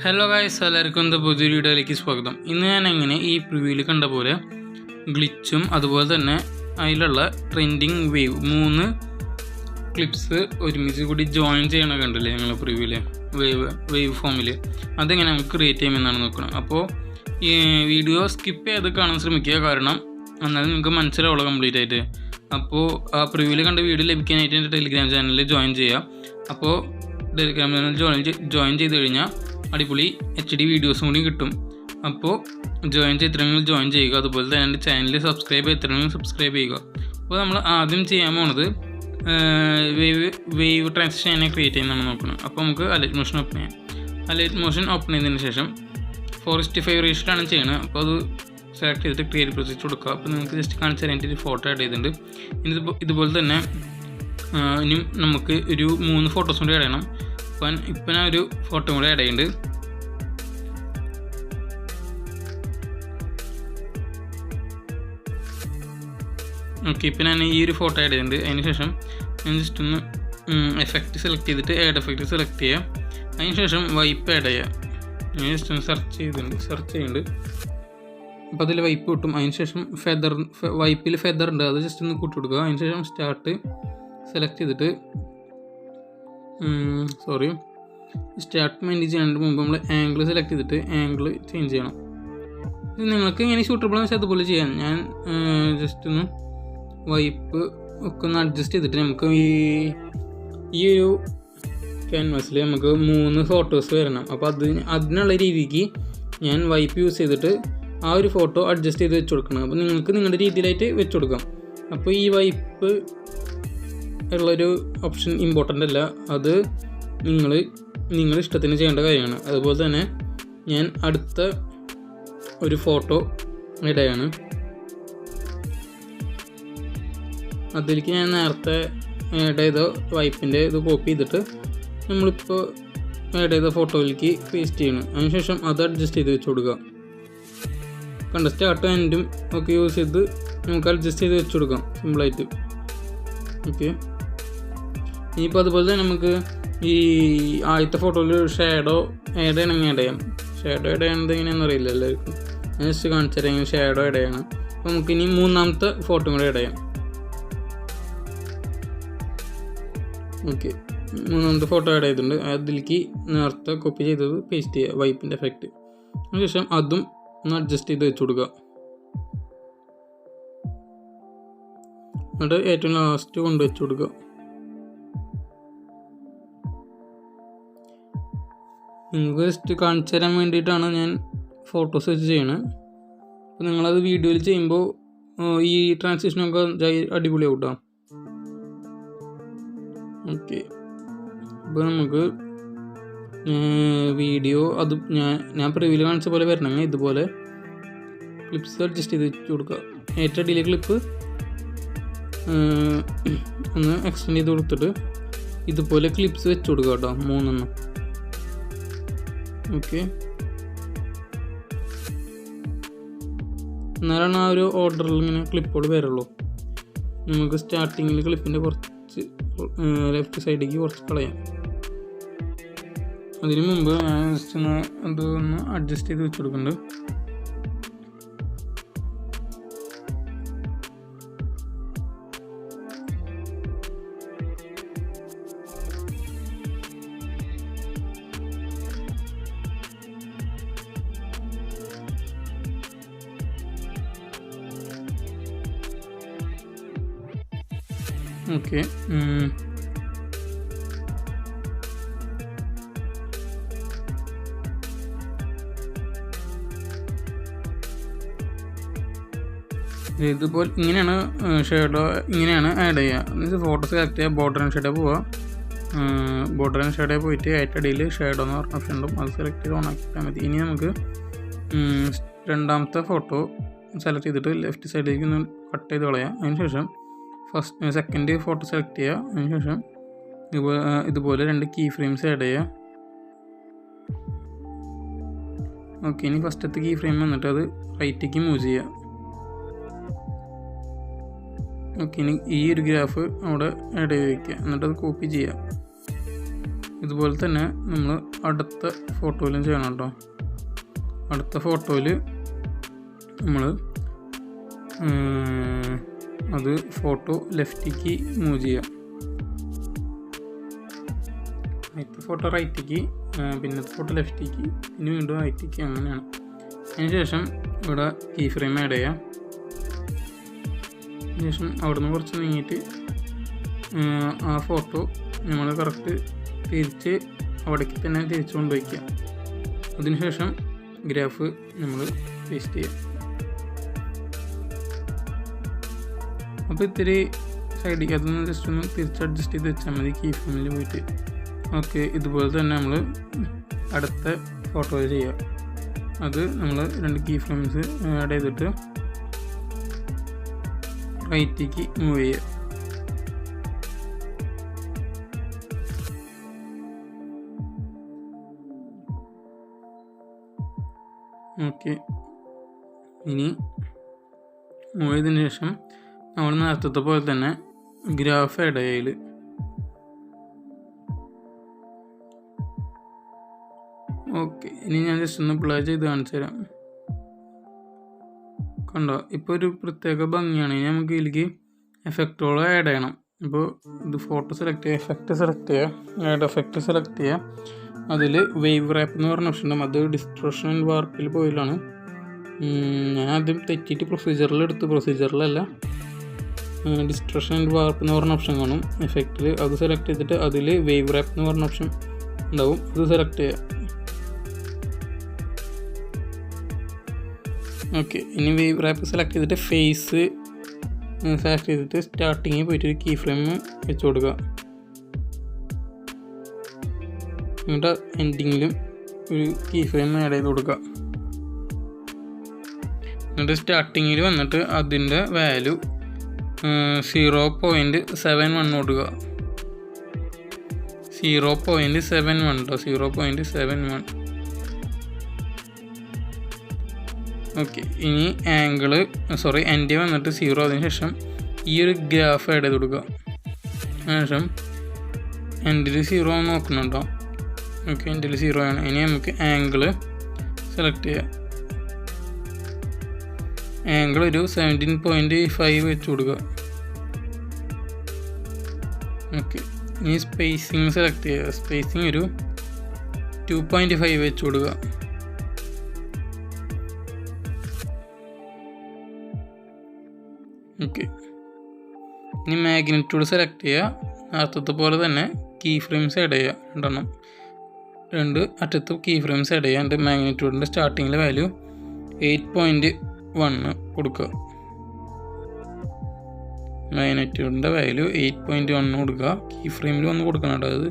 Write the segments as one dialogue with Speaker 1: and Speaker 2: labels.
Speaker 1: Hello guys, എല്ലാവർക്കും എന്താ പുതിയൊരു വീഡിയോയിലേക്ക് സ്വാഗതം. ഇന്ന് ഞാൻ എങ്ങനെ ഈ പ്രിവ്യൂവിൽ കണ്ട പോലെ ഗ്ലിച്ചും അതുപോലെ തന്നെ അതിലുള്ള ട്രെൻഡിങ് വേവ് 3 ക്ലിപ്സ് ഒരുമിച്ച് കൂടി ജോയിൻ ചെയ്യണ കണ്ടില്ലേ ഞങ്ങൾ പ്രിവ്യൂവിൽ വേവ് ഫോമിൽ. അതെങ്ങനെ നമുക്ക് ക്രിയേറ്റ് ചെയ്യുമെന്നാണ് നോക്കണം. അപ്പോൾ ഈ വീഡിയോ സ്കിപ്പ് ചെയ്ത് കാണാൻ ശ്രമിക്കുക, കാരണം എന്നാലും നിങ്ങൾക്ക് മനസ്സിലാവുള്ളൂ കംപ്ലീറ്റ് ആയിട്ട്. അപ്പോൾ ആ പ്രിവ്യൂവിൽ കണ്ട വീഡിയോ ലഭിക്കാനായിട്ട് എൻ്റെ ടെലിഗ്രാം ചാനലിൽ ജോയിൻ ചെയ്യുക. അപ്പോൾ ടെലിഗ്രാം ചാനൽ ജോയിൻ ചെയ്ത് കഴിഞ്ഞാൽ അടിപൊളി HD വീഡിയോസും കൂടി കിട്ടും. അപ്പോൾ ജോയിൻ ചെയ്യുക. അതുപോലെ തന്നെ എൻ്റെ ചാനൽ സബ്സ്ക്രൈബ് ചെയ്യുക. അപ്പോൾ നമ്മൾ ആദ്യം ചെയ്യാൻ പോണത് വേവ് ട്രാൻസിഷൻ എങ്ങനെ ക്രിയേറ്റ് ചെയ്യുന്നതാണ് നോക്കണം. അപ്പോൾ നമുക്ക് അലൈറ്റ് മോഷൻ ഓപ്പൺ ചെയ്യാം. അലൈറ്റ് മോഷൻ ഓപ്പൺ ചെയ്തതിന് ശേഷം 4:5 റേഷ്യോയിലാണ് ചെയ്യുന്നത്. അപ്പോൾ അത് സെലക്ട് ചെയ്തിട്ട് ക്രിയേറ്റ് പ്രൊസീജ് കൊടുക്കുക. അപ്പോൾ നിങ്ങൾക്ക് ജസ്റ്റ് കാണിച്ചു തരാൻ ഒരു ഫോട്ടോ ആഡ് ചെയ്തിട്ടുണ്ട്. ഇതുപോലെ തന്നെ ഇനിയും നമുക്ക് ഒരു 3 ഫോട്ടോസും കൂടി ആഡ് ചെയ്യണം. ഇപ്പം ഞാൻ ഒരു ഫോട്ടോ കൂടെ ആഡ് ചെയ്യുന്നുണ്ട്. ഓക്കെ, ഇപ്പം ഞാൻ ഈ ഒരു ഫോട്ടോ ആഡ് ചെയ്തിട്ടുണ്ട്. അതിന് ശേഷം ഞാൻ ജസ്റ്റ് ഒന്ന് എഫക്റ്റ് സെലക്ട് ചെയ്തിട്ട് ആഡ് എഫക്റ്റ് സെലക്ട് ചെയ്യാം. അതിന് ശേഷം വൈപ്പ് ആഡ് ചെയ്യാം. ഞാൻ ജസ്റ്റ് ഒന്ന് സെർച്ച് ചെയ്യുന്നുണ്ട്. അപ്പോൾ അതിൽ വൈപ്പ് കിട്ടും. അതിന് ശേഷം വൈപ്പിൽ ഫെദർ ഉണ്ട്, അത് ജസ്റ്റ് ഒന്ന് കൂട്ടി കൊടുക്കുക. അതിന് ശേഷം സ്റ്റാർട്ട് സെലക്ട് ചെയ്തിട്ട് സ്റ്റാർട്ട് മെയിൻ ചെയ്യുന്നതിന് മുമ്പ് നമ്മൾ ആംഗിൾ സെലക്ട് ചെയ്തിട്ട് ആംഗിൾ ചേഞ്ച് ചെയ്യണം. ഇത് നിങ്ങൾക്ക് ഇങ്ങനെ സൂട്ടബിൾ എന്ന് വെച്ചാൽ അതുപോലെ ചെയ്യാം. ഞാൻ ജസ്റ്റ് ഒന്ന് വൈപ്പ് ഒക്കെ ഒന്ന് അഡ്ജസ്റ്റ് ചെയ്തിട്ട് നമുക്ക് ഈ ഒരു ക്യാൻവാസിൽ നമുക്ക് 3 ഫോട്ടോസ് വരണം. അപ്പോൾ അതിനുള്ള രീതിക്ക് ഞാൻ വൈപ്പ് യൂസ് ചെയ്തിട്ട് ആ ഒരു ഫോട്ടോ അഡ്ജസ്റ്റ് ചെയ്ത് വെച്ച് കൊടുക്കണം. അപ്പോൾ നിങ്ങൾക്ക് നിങ്ങളുടെ രീതിയിലായിട്ട് വെച്ച് കൊടുക്കാം. അപ്പോൾ ഈ വൈപ്പ് ഉള്ളൊരു ഓപ്ഷൻ ഇമ്പോർട്ടൻ്റ് അല്ല, അത് നിങ്ങൾ ഇഷ്ടത്തിന് ചെയ്യേണ്ട കാര്യമാണ്. അതുപോലെ തന്നെ ഞാൻ അടുത്ത ഒരു ഫോട്ടോ ഇടയാണ്. അതിലേക്ക് ഞാൻ നേരത്തെ ആഡ് ചെയ്ത വൈപ്പിൻ്റെ ഇത് കോപ്പി ചെയ്തിട്ട് നമ്മളിപ്പോൾ ആഡ് ചെയ്ത ഫോട്ടോയിലേക്ക് പേസ്റ്റ് ചെയ്യണം. അതിനുശേഷം അത് അഡ്ജസ്റ്റ് ചെയ്ത് വെച്ച് കൊടുക്കുക. സ്റ്റാർട്ടും എൻഡും ഒക്കെ യൂസ് ചെയ്ത് നമുക്ക് അഡ്ജസ്റ്റ് ചെയ്ത് വെച്ച് കൊടുക്കാം സിമ്പിളായിട്ട്. ഓക്കെ, ഇനിയിപ്പോൾ അതുപോലെ തന്നെ നമുക്ക് ഈ ആദ്യത്തെ ഫോട്ടോയിൽ ഷാഡോ ആഡ് ചെയ്യണമെങ്കിൽ ആഡ് ചെയ്യാം. ഷാഡോ ആഡ് ചെയ്യണത് എങ്ങനെയാണെന്ന് അറിയില്ല എല്ലാവർക്കും. ഞാൻ ജസ്റ്റ് കാണിച്ചു തരാം എങ്ങനെ ഷാഡോ ആഡ് ചെയ്യണം. അപ്പോൾ നമുക്കിനി 3ാമത്തെ ഫോട്ടോ കൂടെ ആഡ് ചെയ്യാം. ഓക്കെ, 3ാമത്തെ ഫോട്ടോ ആഡ് ചെയ്തിട്ടുണ്ട്. അതിലേക്ക് നേരത്തെ കോപ്പി ചെയ്തത് പേസ്റ്റ് ചെയ്യുക, വൈപ്പിൻ്റെ എഫക്റ്റ്. അതിനുശേഷം അതും ഒന്ന് അഡ്ജസ്റ്റ് ചെയ്ത് വെച്ച് കൊടുക്കുക. എന്നിട്ട് ഏറ്റവും ലാസ്റ്റ് കൊണ്ട് വെച്ച് കൊടുക്കുക. നിങ്ങൾക്ക് ജസ്റ്റ് കാണിച്ചു തരാൻ വേണ്ടിയിട്ടാണ് ഞാൻ ഫോട്ടോസ് വെച്ച് ചെയ്യണത്. അപ്പോൾ നിങ്ങളത് വീഡിയോയിൽ ചെയ്യുമ്പോൾ ഈ ട്രാൻസിഷനൊക്കെ അടിപൊളിയാവും കേട്ടോ. ഓക്കെ, അപ്പോൾ നമുക്ക് വീഡിയോ അത് ഞാൻ പ്രിവ്യൂവിൽ കാണിച്ച പോലെ വരണമെങ്കിൽ ഇതുപോലെ ക്ലിപ്സ് അഡ്ജസ്റ്റ് ചെയ്ത് വെച്ച് കൊടുക്കുക. ഏറ്റവും അടിയിലെ ക്ലിപ്പ് ഒന്ന് എക്സ്റ്റെൻഡ് ചെയ്ത് കൊടുത്തിട്ട് ഇതുപോലെ ക്ലിപ്സ് വെച്ച് കൊടുക്കുക കേട്ടോ, 3 ഓക്കെ. എന്നാലാണ് ആ ഒരു ഓർഡറിൽ ഇങ്ങനെ ക്ലിപ്പുകൾ വരുള്ളൂ. നമുക്ക് സ്റ്റാർട്ടിങ്ങിൽ ക്ലിപ്പിൻ്റെ കുറച്ച് ലെഫ്റ്റ് സൈഡിലേക്ക് കുറച്ച് കളയാം. അതിന് മുമ്പ് ഞാൻ ജസ്റ്റ് ഒന്ന് അഡ്ജസ്റ്റ് ചെയ്ത് വെച്ച് കൊടുക്കുന്നുണ്ട്. ഓക്കെ, ഇതുപോലെ ഇങ്ങനെയാണ് ഷേഡോ ഇങ്ങനെയാണ് ആഡ് ചെയ്യുക. ഫോട്ടോ സെലക്ട് ചെയ്യുക, ബോർഡർ ആൻഡ് ഷേഡോ പോവുക. ബോർഡർ ആൻഡ് ഷേഡോ പോയിട്ട് ഏറ്റവും അടിയിൽ ഷേഡോ എന്ന് പറഞ്ഞ ഓപ്ഷൻ ഉണ്ടാവും, അത് സെലക്ട് ചെയ്ത് ഓൺ ആക്കിയിട്ടാൽ മതി. ഇനി നമുക്ക് 2ാമത്തെ ഫോട്ടോ സെലക്ട് ചെയ്തിട്ട് ലെഫ്റ്റ് സൈഡിലേക്ക് ഒന്ന് കട്ട് ചെയ്ത് കളയാം. അതിനുശേഷം സെക്കൻഡ് ഫോട്ടോ സെലക്ട് ചെയ്യുക. അതിനുശേഷം ഇതുപോലെ 2 കീ ഫ്രെയിംസ് ആഡ് ചെയ്യുക. ഓക്കെ, ഇനി ഫസ്റ്റത്തെ കീ ഫ്രെയിം വന്നിട്ട് അത് റൈറ്റിലേക്ക് മൂവ് ചെയ്യുക. ഓക്കെ, ഇനി ഈ ഒരു ഗ്രാഫ് അവിടെ ആഡ് ചെയ്ത് വയ്ക്കുക. എന്നിട്ട് അത് കോപ്പി ചെയ്യുക. ഇതുപോലെ തന്നെ നമ്മൾ അടുത്ത ഫോട്ടോയിലും ചെയ്യണം കേട്ടോ. അടുത്ത ഫോട്ടോയിൽ നമ്മൾ അത് ഫോട്ടോ ലെഫ്റ്റിക്ക് മൂവ് ചെയ്യാം. ആദ്യത്തെ ഫോട്ടോ റൈറ്റിക്ക്, പിന്നത്തെ ഫോട്ടോ ലെഫ്റ്റിക്ക്, പിന്നെ വീണ്ടും റൈറ്റിക്ക്, അങ്ങനെയാണ്. അതിനുശേഷം ഇവിടെ കീ ഫ്രെയിം ആഡ് ചെയ്യാം. അതിനുശേഷം അവിടുന്ന് കുറച്ച് നീങ്ങിയിട്ട് ആ ഫോട്ടോ നമ്മൾ കറക്റ്റ് തിരിച്ച് അവിടേക്ക് തന്നെ തിരിച്ചു കൊണ്ടുവയ്ക്കുക. അതിനുശേഷം ഗ്രാഫ് നമ്മൾ പേസ്റ്റ് ചെയ്യാം. അപ്പോൾ ഇത്തിരി സൈഡിലേക്ക് അതൊന്ന് ജസ്റ്റ് ഒന്ന് തിരിച്ച് അഡ്ജസ്റ്റ് ചെയ്ത് വെച്ചാൽ മതി കീ ഫ്രെയിമിൽ പോയിട്ട്. ഓക്കെ, ഇതുപോലെ തന്നെ നമ്മൾ അടുത്ത ഫോട്ടോ ചെയ്യുക. അത് നമ്മൾ 2 കീ ഫ്രെയിംസ് ആഡ് ചെയ്തിട്ട് റൈറ്റിക്ക് മൂവ് ചെയ്യുക. ഓക്കെ, ഇനി മൂവ് ചെയ്തതിന് ശേഷം നമ്മൾ നേരത്തെ പോലെ തന്നെ ഗ്രാഫ് ആഡ് ചെയ്യുക. ഓക്കെ, ഇനി ഞാൻ ജസ്റ്റ് ഒന്ന് പ്ലേ ചെയ്ത് കാണിച്ചു തരാം. കണ്ടോ, ഇപ്പോൾ ഒരു പ്രത്യേക ഭംഗിയാണ്. ഇനി നമുക്ക് ഇതിലേക്ക് എഫക്റ്റുകൾ ആഡ് ചെയ്യണം. ഇപ്പോൾ ഇത് ഫോട്ടോ സെലക്ട് ചെയ്യുക, എഫക്റ്റ് സെലക്ട് ചെയ്യുക, ആഡ് എഫക്റ്റ് സെലക്ട് ചെയ്യുക. അതിൽ വേവ് റാപ്പ് എന്ന് പറഞ്ഞ ഓപ്ഷൻ ഉണ്ടാകും. അത് ഡിസ്ട്രോഷൻ ആൻഡ് വാർപ്പിൽ പോയിലാണ്. ഞാൻ ആദ്യം തെറ്റിയിട്ട് പ്രൊസീജറിലല്ല, ഡിസ്ട്രോഷൻ ആൻഡ് വാർപ്പ് എന്ന് പറഞ്ഞ ഓപ്ഷൻ കാണും എഫക്റ്റിൽ. അത് സെലക്ട് ചെയ്തിട്ട് അതിൽ വേവ് റാപ്പ് എന്ന് പറഞ്ഞ ഓപ്ഷൻ ഉണ്ടാവും. അത് സെലക്ട് ചെയ്യുക. ഓക്കെ, ഇനി വേവ് റാപ്പ് സെലക്ട് ചെയ്തിട്ട് ഫേസ് സെലക്ട് ചെയ്തിട്ട് സ്റ്റാർട്ടിങ്ങിൽ പോയിട്ട് ഒരു കീ ഫ്രെയിം വെച്ച് കൊടുക്കുക. എന്നിട്ട് എൻഡിങ്ങിലും ഒരു കീ ഫ്രെയിം ആഡ് ചെയ്ത് കൊടുക്കുക. എന്നിട്ട് സ്റ്റാർട്ടിങ്ങിൽ വന്നിട്ട് അതിൻ്റെ വാല്യൂ 0.71 കൊടുക്കുക. 0.71 കേട്ടോ, 0.71. ഓക്കെ, ഇനി എൻഡ് വന്നിട്ട് 0. അതിനുശേഷം ഈ ഒരു ഗ്രാഫ് ആഡ് ചെയ്ത് കൊടുക്കുക. അതിനുശേഷം എൻഡിൽ 0 നോക്കുന്നുണ്ടോ? ഓക്കെ, എൻഡിൽ 0 ആണ്. ഇനി നമുക്ക് ആംഗിൾ സെലക്ട് ചെയ്യാം. ആംഗിൾ ഒരു 17.5 വെച്ച് കൊടുക്കുക. ഓക്കെ, ഇനി സ്പേസിങ് സെലക്ട് ചെയ്യുക. സ്പേസിങ് ഒരു 2.5 വെച്ച് കൊടുക്കുക. ഓക്കെ, ഇനി മാഗ്നിറ്റ്യൂഡ് സെലക്ട് ചെയ്യുക. നേരത്തെ പോലെ തന്നെ കീ ഫ്രെയിംസ് ആഡ് ചെയ്യുക. 2 അറ്റത്ത് കീ ഫ്രെയിംസ് ആഡ് ചെയ്യുക. എൻ്റെ മാഗ്നിറ്റ്യൂഡിൻ്റെ സ്റ്റാർട്ടിങ്ങിലെ വാല്യൂ 8.1 കൊടുക്കുക. മാഗ്നിറ്റ്യൂഡിൻ്റെ വാല്യൂ 8.1 കൊടുക്കുക. കീ ഫ്രെയിമിൽ വന്ന് കൊടുക്കണം കേട്ടോ, അത്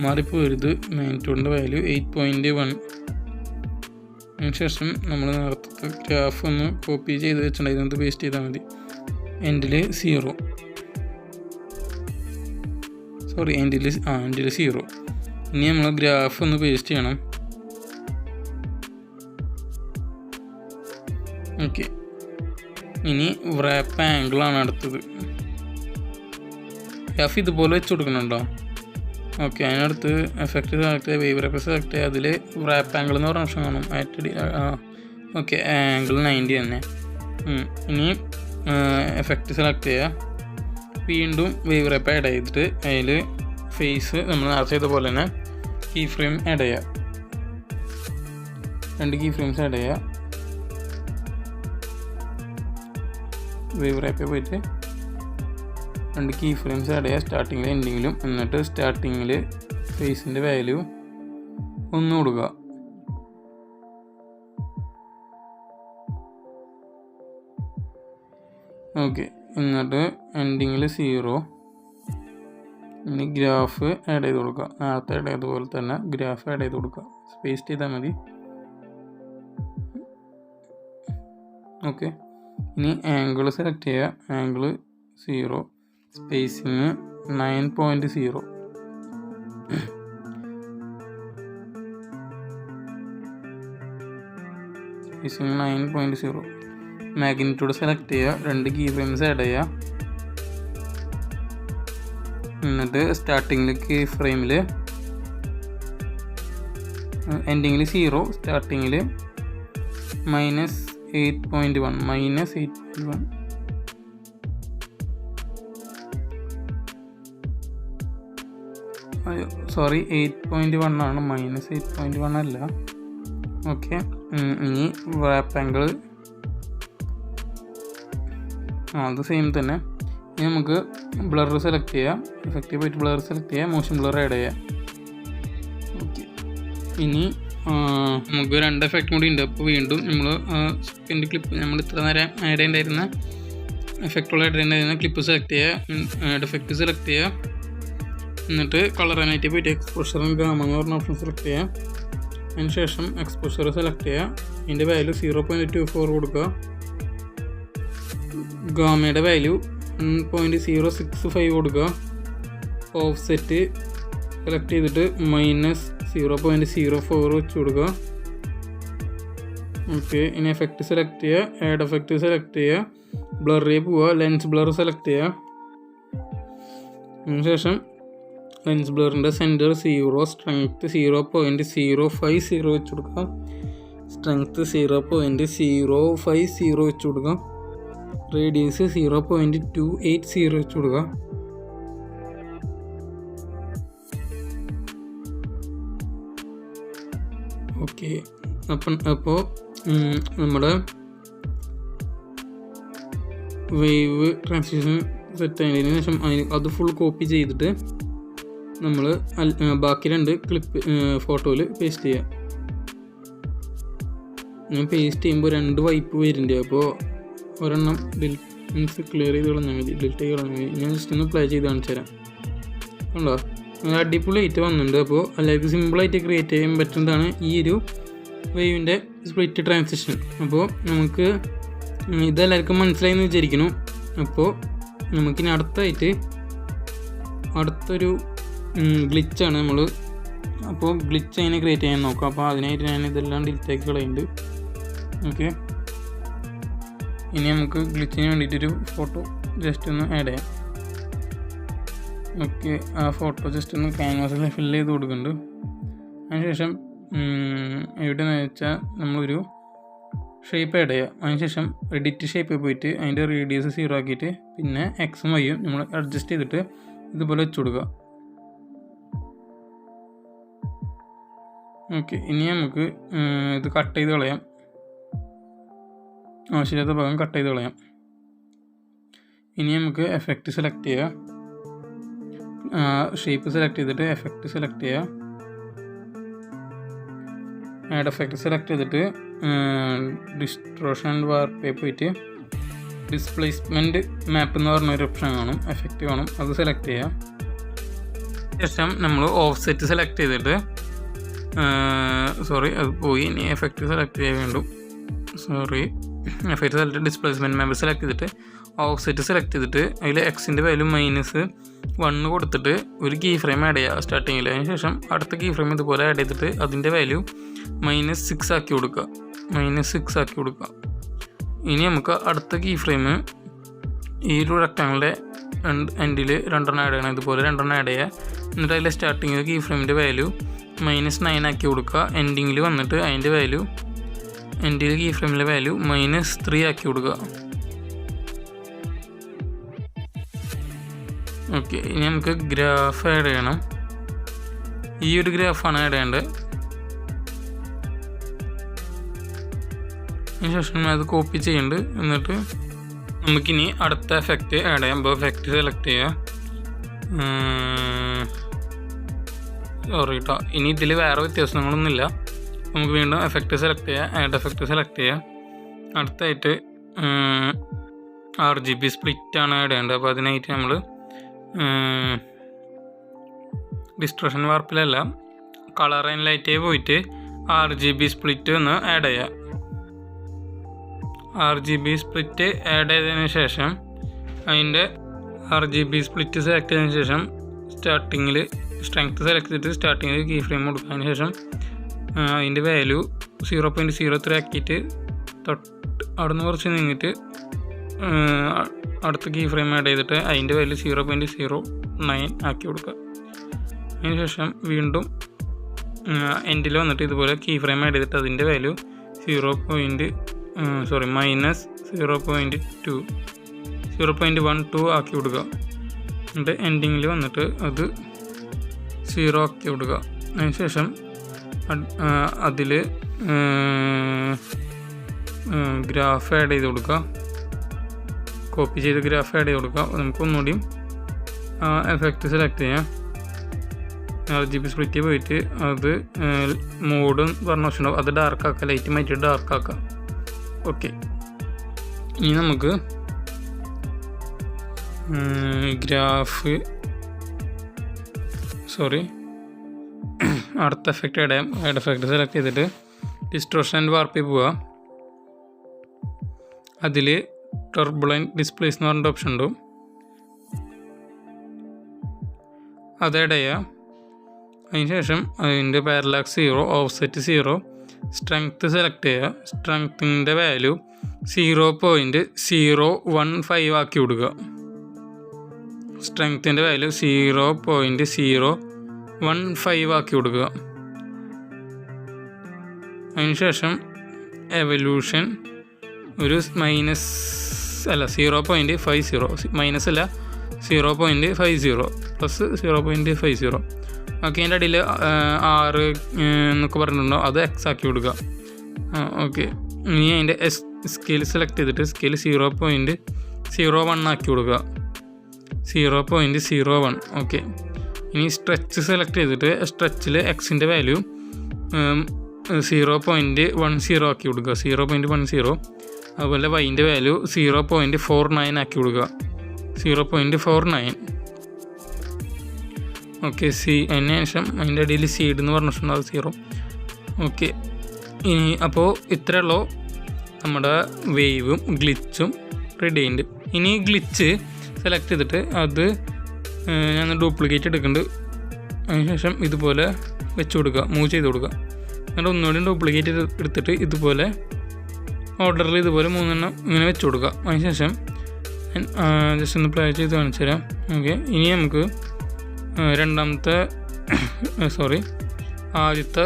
Speaker 1: മാറിപ്പോരുത്. മാഗ്നിറ്റ്യൂഡിൻ്റെ വാല്യൂ 8.1. അതിനുശേഷം നമ്മൾ നേരത്തെ ഗ്രാഫ് ഒന്ന് കോപ്പി ചെയ്ത് വെച്ചിട്ടുണ്ടായിരുന്നു, അത് പേസ്റ്റ് ചെയ്താൽ മതി. എൻഡിൽ 0. ഇനി നമ്മൾ ഗ്രാഫ് ഒന്ന് പേസ്റ്റ് ചെയ്യണം. ഓക്കെ, ഇനി റാപ്പ് ആംഗിളാണ് അടുത്തത്. ഗ്രാഫ് ഇതുപോലെ വെച്ച് കൊടുക്കണുണ്ടോ? ഓക്കെ, അതിനടുത്ത് എഫക്റ്റ് സെലക്ട് ചെയ്യുക, വേവ് റാപ്പ് സെലക്ട് ചെയ്യുക. അതിൽ റാപ്പ് ആംഗിൾ എന്ന് പറഞ്ഞ ഓപ്ഷൻ കാണും. ഓക്കെ, ആംഗിൾ 90 തന്നെ. ഇനി എഫക്റ്റ് സെലക്ട് ചെയ്യുക. വീണ്ടും വേവ് റാപ്പ് ആഡ് ചെയ്തിട്ട് അതിൽ ഫേസ് നമ്മൾ നേരത്തെ ചെയ്ത പോലെ തന്നെ കീ ഫ്രെയിം ആഡ് ചെയ്യുക. 2 കീ ഫ്രെയിംസ് ആഡ് ചെയ്യുക. വേവ് റാപ്പിൽ പോയിട്ട് 2 കീ ഫ്രെയിംസ് ആഡ് ചെയ്യുക, സ്റ്റാർട്ടിങ്ങിലും എൻഡിങ്ങിലും. എന്നിട്ട് സ്റ്റാർട്ടിങ്ങിൽ ഫേസിൻ്റെ വാല്യൂ 1 കൊടുക്കുക. ഓക്കെ, എന്നിട്ട് എൻഡിങ്ങിൽ 0. ഇനി ഗ്രാഫ് ആഡ് ചെയ്ത് കൊടുക്കുക. നേരത്തെ ആഡ് ചെയ്തതുപോലെ തന്നെ ഗ്രാഫ് ആഡ് ചെയ്ത് കൊടുക്കുക. സ്പേസ് ചെയ്താൽ മതി. ഓക്കെ, ഇനി ആംഗിൾ സെലക്ട് ചെയ്യുക. Angle 0, spacing 9.0. Spacing 9.0. Magnitude select ചെയ്യുക. 2 കീ ഫ്രെയിംസ് ആഡ് ചെയ്യുക. എന്നിട്ട് സ്റ്റാർട്ടിങ്ങിൽ കീ ഫ്രെയിമിൽ എൻഡിങ്ങിൽ 0, സ്റ്റാർട്ടിങ്ങിൽ -8.1 -8.1. സോറി 8.1 ആണ്, -8.1 അല്ല. ഓക്കെ, ഇനി റാപ്പ് ആംഗിൾ അത് സെയിം തന്നെ. ഇനി നമുക്ക് ബ്ലർ സെലക്ട് ചെയ്യാം, എഫക്റ്റീവ് ആയിട്ട് ബ്ലർ സെലക്ട് ചെയ്യാം, മോഷൻ ബ്ലർ ആഡ് ചെയ്യാം. ഓക്കെ, ഇനി നമുക്ക് 2 എഫക്റ്റ് കൂടി ഉണ്ട്. അപ്പോൾ വീണ്ടും നമ്മൾ സ്പിൻ്റെ ക്ലിപ്പ് നമ്മൾ ഇത്ര നേരം ആഡ് ചെയ്യേണ്ടായിരുന്ന എഫക്റ്റുള്ള ആഡ് ചെയ്യേണ്ടായിരുന്ന ക്ലിപ്പ് സെലക്ട് ചെയ്യുക, ആഡ് എഫക്റ്റ് സെലക്ട് ചെയ്യുക, എന്നിട്ട് കളർ ആനായിട്ട് പോയിട്ട് എക്സ്പോഷറും ഗാമ എന്ന് പറഞ്ഞ ഓപ്ഷൻ സെലക്ട് ചെയ്യുക. അതിന് ശേഷം എക്സ്പോഷർ സെലക്ട് ചെയ്യുക, ഇതിൻ്റെ വാല്യൂ 0.24 കൊടുക്കുക, ഗാമയുടെ വാല്യൂ 1.065 കൊടുക്കുക, ഓഫ് സെറ്റ് സെലക്ട് ചെയ്തിട്ട് -0.04 വെച്ച് കൊടുക്കുക. ഓക്കെ, ഇനി എഫക്റ്റ് സെലക്ട് ചെയ്യുക, ആഡ് എഫക്റ്റ് സെലക്ട് ചെയ്യുക, ബ്ലറിൽ പോവുക, ലെൻസ് ബ്ലർ സെലക്ട് ചെയ്യുക. അതിനുശേഷം ലെൻസ് ബ്ലറിൻ്റെ സെൻറ്റർ 0, സ്ട്രെങ്ത്ത് 0.050 വെച്ച് കൊടുക്കുക, സ്ട്രെങ്ത്ത് 0.050 വെച്ച് കൊടുക്കുക, റേഡിയസ് 0.280 വെച്ച് കൊടുക്കുക. ഓക്കെ, അപ്പോൾ നമ്മുടെ വേവ് ട്രാൻസിഷൻ സെറ്റ് ആയതിനു ശേഷം അത് ഫുൾ കോപ്പി ചെയ്തിട്ട് നമ്മൾ ബാക്കി 2 ക്ലിപ്പ് ഫോട്ടോയിൽ പേസ്റ്റ് ചെയ്യുക. ഞാൻ പേസ്റ്റ് ചെയ്യുമ്പോൾ 2 വൈപ്പ് വരുന്നുണ്ട്. അപ്പോൾ ഒരെണ്ണം ക്ലിയർ ചെയ്ത് കളഞ്ഞാൽ മതി, ഡിലീറ്റ് ചെയ്ത് കളഞ്ഞാൽ മതി. ഞാൻ ജസ്റ്റ് ഒന്ന് പ്ലേ ചെയ്ത് കാണിച്ചു തരാം. ഉണ്ടോ, അടിപൊളിയായിട്ട് വന്നിട്ടുണ്ട്. അപ്പോൾ എല്ലാവർക്കും സിമ്പിളായിട്ട് ക്രിയേറ്റ് ചെയ്യാൻ പറ്റുന്നതാണ് ഈ ഒരു വേവിൻ്റെ സ്പ്ലിറ്റ് ട്രാൻസിഷൻ. അപ്പോൾ നമുക്ക് ഇതെല്ലാവർക്കും മനസ്സിലായി എന്ന് വിചാരിക്കുന്നു. അപ്പോൾ നമുക്കിനി അടുത്തൊരു ഗ്ലിച്ചാണ് നമ്മൾ. അപ്പോൾ ഗ്ലിച്ച് അതിനെ ക്രിയേറ്റ് ചെയ്യാൻ നോക്കാം. അപ്പോൾ അതിനായിട്ട് ഞാൻ ഇതെല്ലാം ഡിലീറ്റ് ആക്കി കളയുന്നുണ്ട്. ഓക്കെ, ഇനി നമുക്ക് ഗ്ലിച്ചിന് വേണ്ടിയിട്ടൊരു ഫോട്ടോ ജസ്റ്റ് ഒന്ന് ആഡ് ചെയ്യാം. ഓക്കെ, ആ ഫോട്ടോ ജസ്റ്റ് ഒന്ന് ക്യാൻവാസിൽ ഫില്ല് ചെയ്ത് കൊടുക്കുന്നുണ്ട്. അതിനുശേഷം എവിടെയെന്ന് വെച്ചാൽ നമ്മളൊരു ഷേപ്പ് ആഡ് ചെയ്യുക. അതിനുശേഷം എഡിറ്റ് ഷേപ്പ് പോയിട്ട് അതിൻ്റെ റേഡിയസ് 0 ആക്കിയിട്ട് പിന്നെ എക്സും വൈയും നമ്മൾ അഡ്ജസ്റ്റ് ചെയ്തിട്ട് ഇതുപോലെ വെച്ച് കൊടുക്കുക. ഓക്കെ, ഇനി നമുക്ക് ഇത് കട്ട് ചെയ്ത് കളയാം, ആവശ്യമില്ലാത്ത ഭാഗം കട്ട് ചെയ്ത് കളയാം. ഇനി നമുക്ക് എഫക്റ്റ് സെലക്ട് ചെയ്യുക, ഷേപ്പ് സെലക്ട് ചെയ്തിട്ട് എഫക്റ്റ് സെലക്ട് ചെയ്യുക, ആഡ് എഫക്റ്റ് സെലക്ട് ചെയ്തിട്ട് ഡിസ്ട്രോഷൻ വാർപ്പേ പോയിട്ട് ഡിസ്പ്ലേസ്മെൻറ്റ് മാപ്പ് എന്ന് പറഞ്ഞൊരു ഓപ്ഷൻ കാണും, എഫക്റ്റ് കാണും, അത് സെലക്ട് ചെയ്യുക. ശേഷം നമ്മൾ ഓഫ് സെറ്റ് സെലക്ട് ചെയ്തിട്ട് അത് പോയി. ഇനി എഫക്റ്റ് സെലക്ട് ചെയ്യാൻ വേണ്ടും, എഫക്റ്റ് സെലക്ട് ഡിസ്പ്ലേസ്മെൻറ്റ് മാപ്പ് സെലക്ട് ചെയ്തിട്ട് ഓഫ് സെറ്റ് സെലക്ട് ചെയ്തിട്ട് അതിൽ എക്സിൻ്റെ വാല്യൂ -1 കൊടുത്തിട്ട് ഒരു കീ ഫ്രെയിം ആഡ് ചെയ്യുക സ്റ്റാർട്ടിങ്ങിൽ. അതിന് ശേഷം അടുത്ത കീ ഫ്രെയിം ഇതുപോലെ ആഡ് ചെയ്തിട്ട് അതിൻ്റെ വാല്യൂ -6 ആക്കി കൊടുക്കുക, ഇനി നമുക്ക് അടുത്ത കീ ഫ്രെയിം ഈ ഒരു റെക്ടാങ്കിളിൻ്റെ എൻഡിൽ 2 ആഡ് ചെയ്യണം, ഇതുപോലെ 2 ആഡ് ചെയ്യുക. എന്നിട്ട് അതിൽ സ്റ്റാർട്ടിങ്ങിൽ കീ ഫ്രെയിമിൻ്റെ വാല്യൂ -9 ആക്കി കൊടുക്കുക. എൻഡിങ്ങിൽ വന്നിട്ട് അതിൻ്റെ വാല്യൂ എൻഡിൽ കീ ഫ്രെയിമിലെ വാല്യൂ -3 ആക്കി കൊടുക്കുക. ഓക്കെ, ഇനി നമുക്ക് ഗ്രാഫ് ആഡ് ചെയ്യണം. ഈ ഒരു ഗ്രാഫാണ് ആഡ് ചെയ്യേണ്ടത്. അതിനുശേഷം അത് കോപ്പി ചെയ്യുന്നുണ്ട്. എന്നിട്ട് നമുക്കിനി അടുത്ത എഫക്റ്റ് ആഡ് ചെയ്യാം. അപ്പോൾ എഫക്റ്റ് സെലക്ട് ചെയ്യുക. സോറി കേട്ടോ, ഇനി ഇതിൽ വേറെ വ്യത്യാസങ്ങളൊന്നുമില്ല. നമുക്ക് വീണ്ടും എഫക്റ്റ് സെലക്ട് ചെയ്യുക, ആഡ് എഫക്റ്റ് സെലക്ട് ചെയ്യുക. അടുത്തായിട്ട് RGB സ്പ്ലിറ്റാണ് ആഡ് ചെയ്യേണ്ടത്. അപ്പോൾ അതിനായിട്ട് നമ്മൾ ഡിസ്ട്രോഷൻ വാർപ്പിലല്ല, കളർ ആൻഡ് ലൈറ്റേ പോയിട്ട് RGB സ്പ്ലിറ്റ് ഒന്ന് ആഡ് ചെയ്യുക. RGB സ്പ്ലിറ്റ് ആഡ് ചെയ്തതിന് ശേഷം അതിൻ്റെ RGB സ്പ്ലിറ്റ് സെലക്ട് ചെയ്തതിന് ശേഷം സ്റ്റാർട്ടിങ്ങിൽ സ്ട്രെങ്ത്ത് സെലക്ട് ചെയ്തിട്ട് സ്റ്റാർട്ടിങ്ങിൽ കീ ഫ്രെയിം കൊടുക്കുക. അതിന് ശേഷം അതിൻ്റെ വാല്യൂ 0.03 ആക്കിയിട്ട് അവിടെ നിന്ന് കുറച്ച് നീങ്ങിയിട്ട് അടുത്ത കീ ഫ്രെയിം ആഡ് ചെയ്തിട്ട് അതിൻ്റെ വാല്യൂ 0.09 ആക്കി കൊടുക്കുക. അതിന് ശേഷം വീണ്ടും എൻഡിൽ വന്നിട്ട് ഇതുപോലെ കീ ഫ്രെയിം ആഡ് ചെയ്തിട്ട് അതിൻ്റെ വാല്യൂ -0.12 ആക്കി കൊടുക്കുക. എന്നിട്ട് എൻഡിങ്ങിൽ വന്നിട്ട് അത് 0 ആക്കി കൊടുക്കുക. അതിനുശേഷം അതിൽ ഗ്രാഫ് ആഡ് ചെയ്ത് കൊടുക്കുക. കോപ്പി ചെയ്ത് ഗ്രാഫ് ആഡ് ചെയ്ത് കൊടുക്കുക. നമുക്കൊന്നുകൂടിയും എഫക്റ്റ് സെലക്ട് ചെയ്യാം. RGB സ്പ്ലിറ്റ് പോയിട്ട് അത് മോഡ് പറഞ്ഞ ഓപ്ഷൻ ഉണ്ടാവും, അത് ഡാർക്ക് ആക്കുക, ലൈറ്റ് മാറ്റി ഡാർക്ക് ആക്കുക. ഓക്കെ, ഇനി നമുക്ക് അടുത്ത എഫക്റ്റ് ആഡ് എഫക്റ്റ് സെലക്ട് ചെയ്തിട്ട് ഡിസ്റ്റോർഷൻ ആൻഡ് വാർപ്പിൽ പോവുക. അതിൽ ടർബുലൻറ്റ് ഡിസ്പ്ലേസ് എന്ന് പറഞ്ഞ ഓപ്ഷൻ ഉണ്ട്, അത് ആഡ് ചെയ്യുക. അതിനുശേഷം അതിൻ്റെ പാരലാക്സ് 0, ഓഫ്സെറ്റ് 0, സ്ട്രെങ്ത്ത് സെലക്ട് ചെയ്യുക. സ്ട്രെങ്ത്തിൻ്റെ വാല്യൂ 0.015 ആക്കി കൊടുക്കുക. സ്ട്രെങ്ത്തിൻ്റെ വാല്യൂ 0.015 ആക്കി കൊടുക്കുക. അതിനുശേഷം എവല്യൂഷൻ ഒരു 0.50 മൈനസ് അല്ല 0.50 പ്ലസ് 0.50. ഓക്കെ, അതിൻ്റെ അടിയിൽ 6 എന്നൊക്കെ പറഞ്ഞിട്ടുണ്ടോ, അത് എക്സ് ആക്കി കൊടുക്കുക. ഓക്കെ, ഇനി അതിൻ്റെ സ്കെയിൽ സെലക്ട് ചെയ്തിട്ട് സ്കെയിൽ 0.01 ആക്കി കൊടുക്കുക. 0.01. ഓക്കെ, ഇനി സ്ട്രെച്ച് സെലക്ട് ചെയ്തിട്ട് സ്ട്രെച്ചിൽ എക്സിൻ്റെ വാല്യൂ 0.10 ആക്കി കൊടുക്കുക. 0.10. അതുപോലെ വൈൻ്റെ വാല്യൂ 0.49 ആക്കി കൊടുക്കുക. 0.49. ഓക്കെ, അതിന് ശേഷം അതിൻ്റെ അടിയിൽ സീഡ് എന്ന് പറഞ്ഞിട്ടുണ്ടാവും 0. ഓക്കെ, ഇനി അപ്പോൾ ഇത്രയുള്ളൂ നമ്മുടെ വേവും ഗ്ലിച്ചും റെഡി ആയിട്ടുണ്ട്. ഇനി ഗ്ലിച്ച് സെലക്ട് ചെയ്തിട്ട് അത് ഞാൻ ഡ്യൂപ്ലിക്കേറ്റ് എടുക്കുന്നുണ്ട്. അതിനുശേഷം ഇതുപോലെ വെച്ച് കൊടുക്കുക, മൂവ് ചെയ്ത് കൊടുക്കുക. എന്നിട്ട് ഒന്നുകൂടി ഡ്യൂപ്ലിക്കേറ്റ് എടുത്തിട്ട് ഇതുപോലെ ഓർഡറിൽ ഇതുപോലെ 3 എണ്ണം ഇങ്ങനെ വെച്ച് കൊടുക്കുക. അതിനുശേഷം ജസ്റ്റ് ഒന്ന് പ്ലേ ചെയ്ത് കാണിച്ചു തരാം. ഓക്കെ, ഇനി നമുക്ക് ആദ്യത്തെ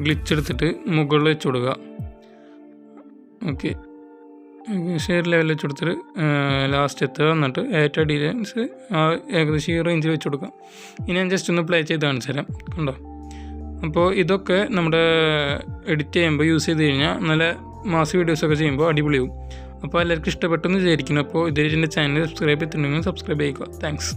Speaker 1: ഗ്ലിച്ച് എടുത്തിട്ട് മുകളിൽ വെച്ച് കൊടുക്കുക. ഓക്കെ, ഷെയർ ലെവലിൽ വെച്ച് കൊടുത്തിട്ട് ലാസ്റ്റത്തെ വന്നിട്ട് ഏറ്റവും ഡീലൻസ് ഏകദേശം ഈ റേഞ്ചിൽ വെച്ച് കൊടുക്കാം. ഇനി ഞാൻ ജസ്റ്റ് ഒന്ന് പ്ലേ ചെയ്ത് കാണിച്ചു തരാം. കണ്ടോ? അപ്പോൾ ഇതൊക്കെ നമ്മുടെ എഡിറ്റ് ചെയ്യുമ്പോൾ യൂസ് ചെയ്ത് കഴിഞ്ഞാൽ നല്ല മാസ് വീഡിയോസൊക്കെ ചെയ്യുമ്പോൾ അടിപൊളിയാവും. അപ്പോൾ എല്ലാവർക്കും ഇഷ്ടപ്പെട്ടെന്ന് വിചാരിക്കുന്നു. അപ്പോൾ ഇതുവരെ എൻ്റെ ചാനൽ സബ്സ്ക്രൈബ് ചെയ്തിട്ടുണ്ടെങ്കിൽ സബ്സ്ക്രൈബ് ചെയ്യുക. താങ്ക്സ്.